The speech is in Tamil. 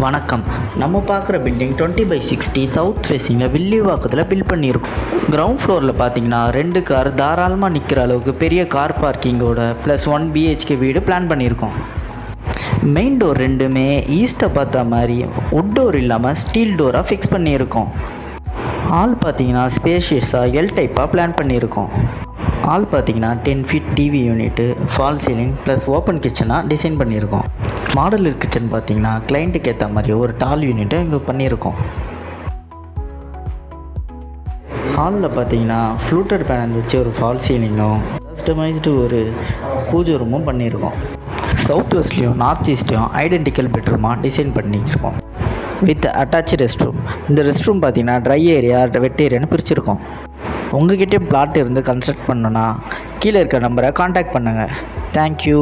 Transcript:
வணக்கம். நம்ம பார்க்குற பில்டிங் 20/60 சவுத் ஃபேஸிங்கில் வில்லிவாக்கத்தில் பில்ட் பண்ணியிருக்கோம். கிரவுண்ட் ஃப்ளோரில் பார்த்தீங்கன்னா 2 கார் தாராளமாக நிற்கிற அளவுக்கு பெரிய கார் பார்க்கிங்கோட ப்ளஸ் 1 BHK வீடு பிளான் பண்ணியிருக்கோம். மெயின் டோர் ரெண்டுமே ஈஸ்ட்டை பார்த்த மாதிரி வுட் டோர் இல்லாமல் ஸ்டீல் டோராக ஃபிக்ஸ் பண்ணியிருக்கோம். ஹால் பார்த்தீங்கன்னா ஸ்பேஷியஸாக எல் டைப்பாக பிளான் பண்ணியிருக்கோம். ஹால் பார்த்தீங்கன்னா 10 feet TV unit, fall ceiling plus open கிச்சனாக டிசைன் பண்ணியிருக்கோம். மாடலர் கிச்சன் பார்த்தீங்கன்னா கிளைண்ட்டுக்கு ஏற்ற மாதிரி ஒரு டால் யூனிட்டை இங்கே பண்ணியிருக்கோம். ஹாலில் பார்த்தீங்கன்னா ஃப்ளூட்டட் பேனல் வச்சு ஒரு ஃபால் சீலிங்கும் கஸ்டமைஸ்டு ஒரு பூஜை ரூமும் பண்ணியிருக்கோம். சவுத் வெஸ்ட்லேயும் நார்த் ஈஸ்ட்லேயும் ஐடென்டிக்கல் பெட்ரூமாக டிசைன் பண்ணியிருக்கோம் வித் அட்டாச்சு ரெஸ்ட் ரூம். இந்த ரெஸ்ட் ரூம் பார்த்தீங்கன்னா ட்ரை ஏரியா, வெட் ஏரியான்னு பிரிச்சுருக்கோம். உங்கள்கிட்டயும் பிளாட் இருந்து கன்ஸ்ட்ரக்ட் பண்ணணுன்னா கீழே இருக்க நம்பரை காண்டாக்ட் பண்ணுங்கள். தேங்க்யூ.